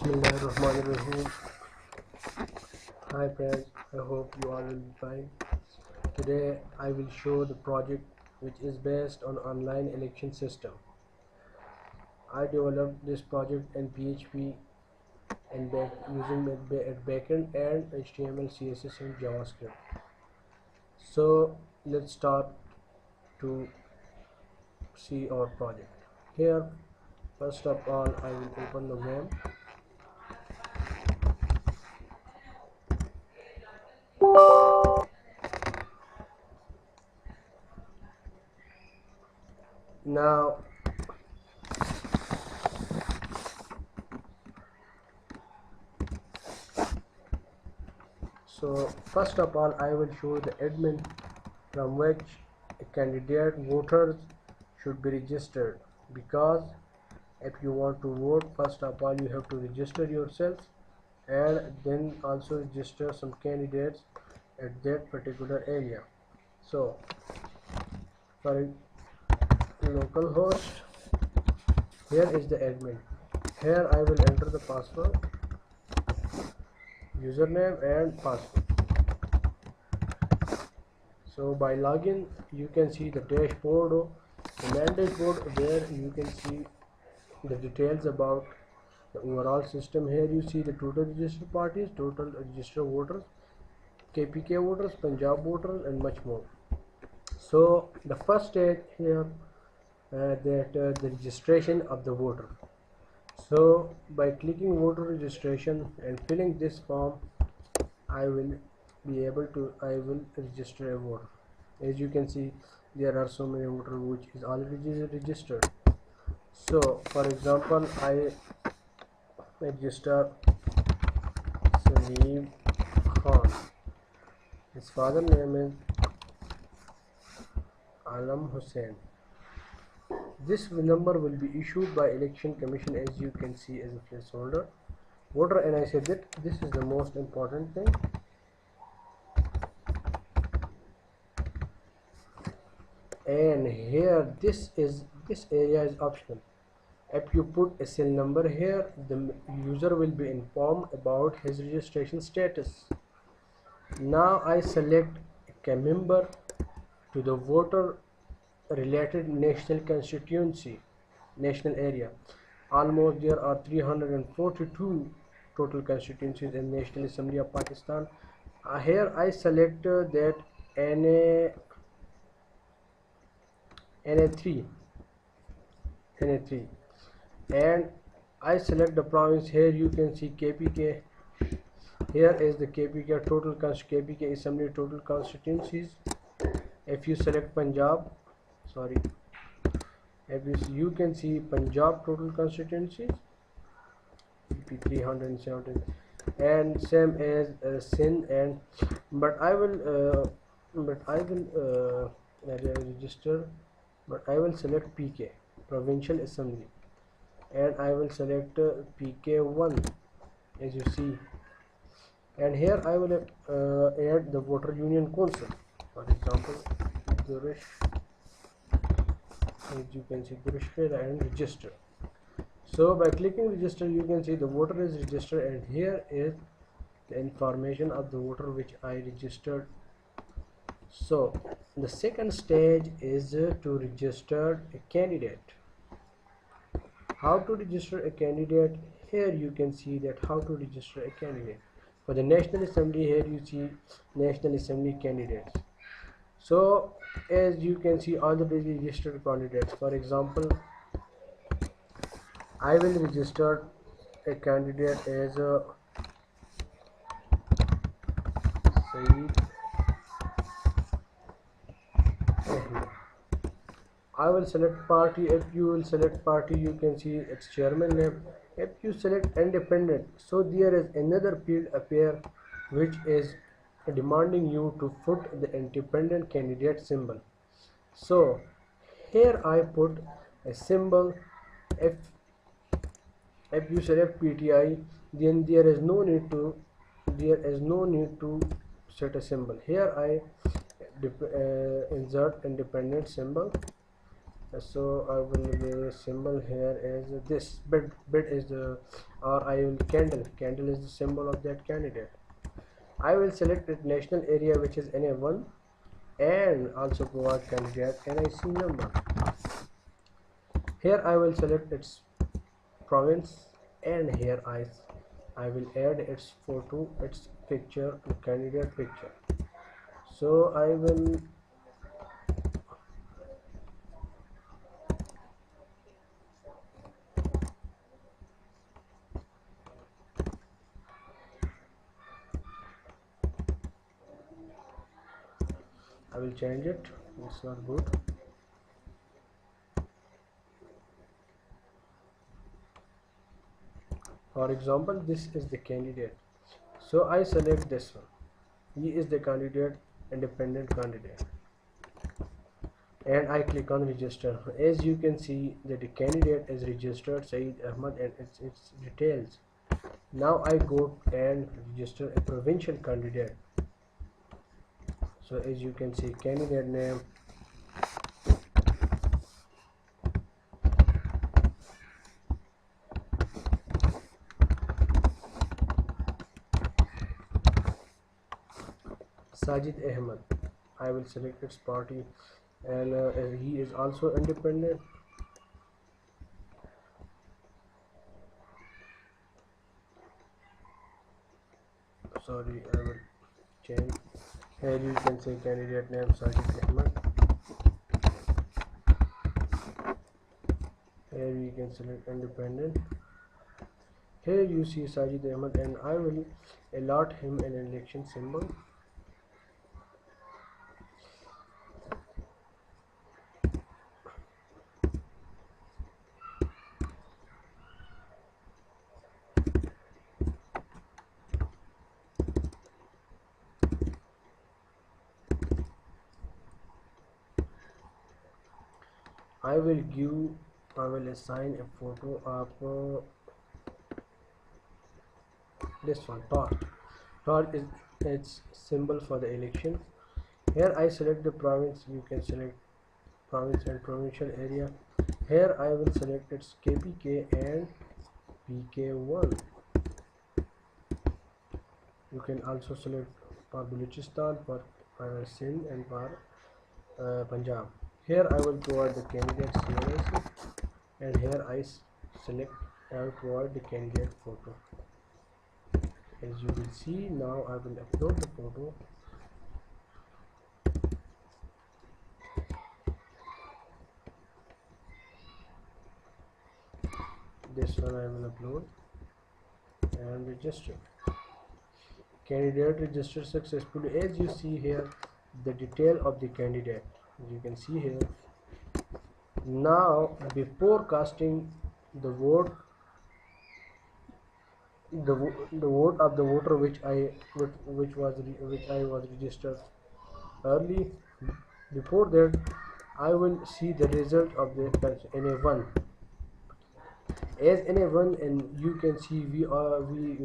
Bismillahirrahmanirrahim. Hi friends, I hope you all will be fine. Today I will show the project which is based on online election system. I developed this project in PHP and using backend and HTML, CSS and JavaScript. So let's start to see our project. Here first of all I will open the web. Now first of all I will show the admin from which a candidate voters should be registered, because if you want to vote, first of all you have to register yourself and then also register some candidates at that particular area. So for localhost, here is the admin. Here I will enter the password, username and password. So by login you can see the dashboard, the main dashboard, where you can see the details about the overall system. Here you see the total registered parties, total registered voters, KPK voters, Punjab voters and much more. So the first stage here the registration of the voter. So by clicking voter registration and filling this form, I will register a voter. As you can see, there are so many voters which is already registered. So for example, I register Salim Khan. His father name is Alam Hussain. This number will be issued by Election Commission, as you can see, as a placeholder. Voter, and I said that this is the most important thing. And here this area is optional. If you put a cell number here, the user will be informed about his registration status. Now I select a member to the voter related national constituency, national area. Almost there are 342 total constituencies in National Assembly of Pakistan. Here I select that NA3, and I select the province. Here you can see KPK. Here is the KPK total KPK Assembly total constituencies. If you select Punjab, you can see Punjab total constituencies, 370, and same as Sindh. And but I will register. But I will select PK, Provincial Assembly, and I will select PK1, as you see. And here I will add the voter union council. For example, Gurish, as you can see, Gurish Khera, and register. So by clicking register, you can see the voter is registered, and here is the information of the voter which I registered. So the second stage is to register a candidate. How to register a candidate? Here you can see that how to register a candidate. For the National Assembly, here you see National Assembly candidates. So as you can see, all the registered candidates. For example, I will register a candidate as Saeed. I will select party. If you will select party, you can see its chairman name. If you select independent, so there is another field appear which is demanding you to put the independent candidate symbol. So here I put a symbol. If you select PTI, then there is no need to set a symbol. Here I insert independent symbol. So I will the symbol here is this bid is the, or I will candle is the symbol of that candidate. I will select the national area, which is NA1, and also provide candidate NIC number. Here I will select its province, and here I will add its photo, its picture, candidate picture. So I will change it. It's not good. For example, this is the candidate. So I select this one. He is the candidate, independent candidate, and I click on register. As you can see that the candidate is registered Saeed Ahmed and its details. Now I go and register a provincial candidate. So as you can see, candidate name, Sajid Ahmed. I will select its party, and he is also independent. Sorry, I will change. Here you can say candidate name Sajid Ahmed. Here you can select independent. Here you see Sajid Ahmed, and I will allot him an election symbol. I will assign a photo of this one, torch. Torch is its symbol for the election. Here I select the province. You can select province and provincial area. Here I will select its KPK and PK1. You can also select for Balochistan, for Sindh, and for Punjab. Here I will provide the candidate CNIC, and here I select and provide the candidate photo. As you will see, now I will upload the photo. This one I will upload and register. Candidate registered successfully. As you see here, the detail of the candidate, you can see here. Now before casting the vote, the vote of the voter which I was registered early, before that I will see the result of the NA1. As NA1, and you can see we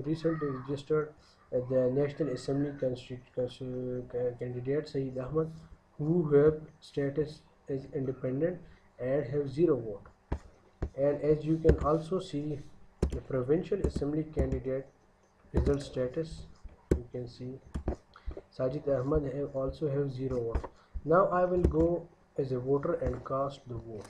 recently registered the National Assembly candidate Saeed Ahmed, who have status as independent and have 0 vote. And as you can also see the Provincial Assembly candidate result status, you can see Sajid Ahmed also have 0 vote. Now I will go as a voter and cast the vote.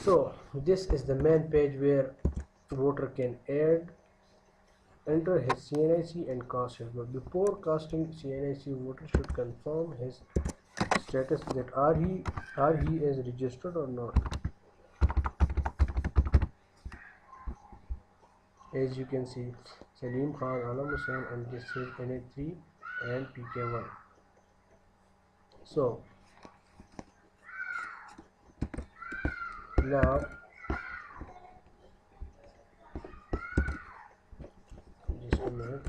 So this is the main page where voter can enter his CNIC and cast his vote. Before casting CNIC, voter should confirm his status, that are he is registered or not. As you can see, Salim Khan, Alam Hussain, and this is NA3 and PK1. So now just a minute.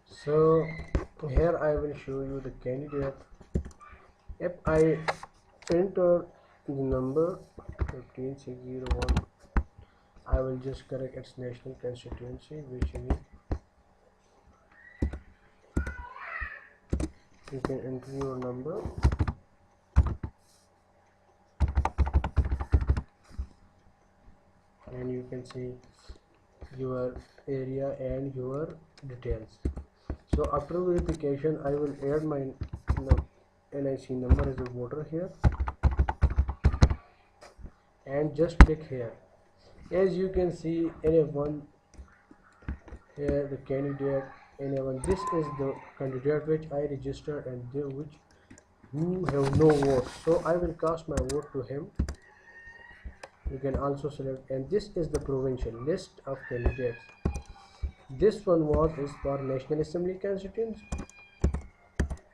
So here I will show you the candidate. If I enter the number 15601. I will just correct its national constituency, which is, you can enter your number and you can see your area and your details. So after verification, I will add my NIC number as a voter here and just click here. As you can see, NF1 here, the candidate NF1, this is the candidate which I registered and which who have no vote, so I will cast my vote to him. You can also select, and this is the provincial list of candidates. This one is for National Assembly constituency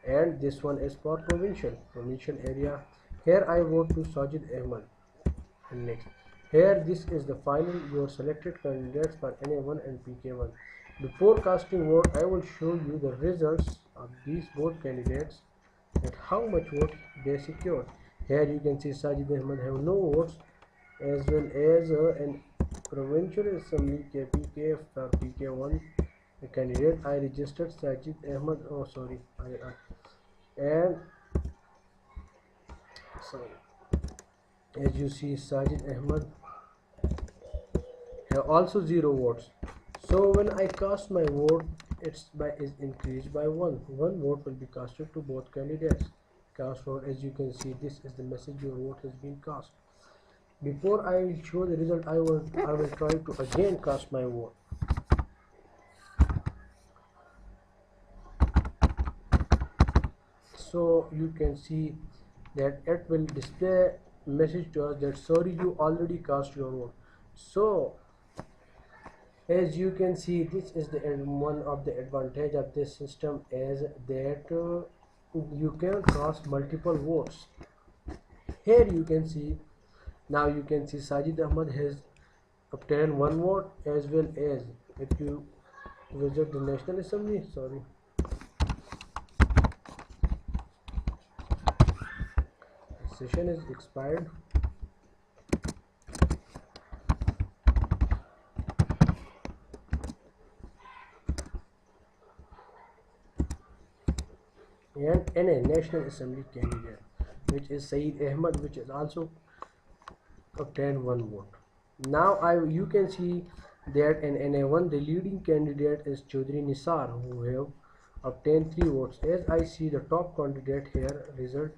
and this one is for provincial area. Here I vote to Sajid Ahmed. And next, here this is the final your selected candidates for NA1 and PK1. Before casting vote, I will show you the results of these both candidates and how much vote they secured. Here you can see Sajid Ahmed have no votes, as well as an provincial assembly KPK for PK1 the candidate I registered Sajid Ahmed. Oh sorry, and sorry, as you see Sajid Ahmed have also 0 votes. So when I cast my vote, is increased by 1 vote will be casted to both candidates. Cast vote, as you can see, this is the message, your vote has been cast. Before I will show the result, I will try to again cast my vote. So you can see that it will display message to us that sorry, you already cast your vote. So as you can see, this is the one of the advantage of this system is that you can cast multiple votes. Here you can see, now you can see Sajid Ahmed has obtained 1 vote, as well as if you visit the National Assembly, sorry, the session is expired. And a National Assembly candidate, which is Saeed Ahmed, which is also obtained 1 vote. Now you can see that in NA1 the leading candidate is Chaudhry Nisar, who have obtained 3 votes. As I see the top candidate here result,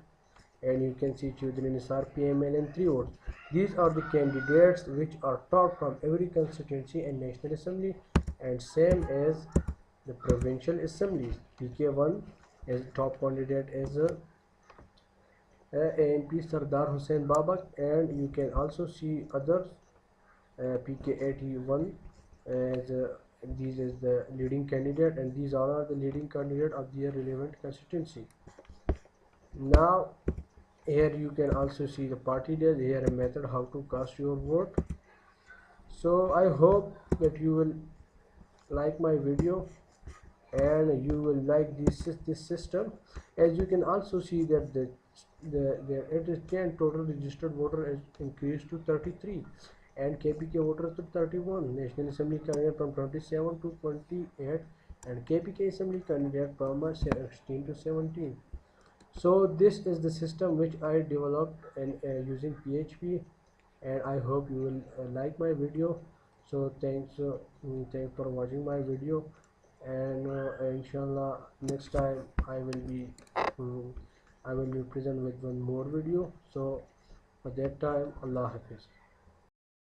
and you can see Chaudhry Nisar PML and 3 votes. These are the candidates which are top from every constituency and National Assembly, and same as the provincial assemblies. PK1 as top candidate is AMP Sardar Hussain Babak, and you can also see others. PK81 as these is the leading candidate, and these all are the leading candidate of their relevant constituency. Now here you can also see the party days, here a method how to cast your vote. So I hope that you will like my video and you will like this system. As you can also see that it is 10 total registered voter is increased to 33 and KPK voters to 31, National Assembly candidate from 27 to 28 and KPK Assembly candidate from 16 to 17. So this is the system which I developed and using PHP, and I hope you will like my video. So thanks for watching my video, and inshallah next time I will be present with one more video. So for that time, Allah Hafiz.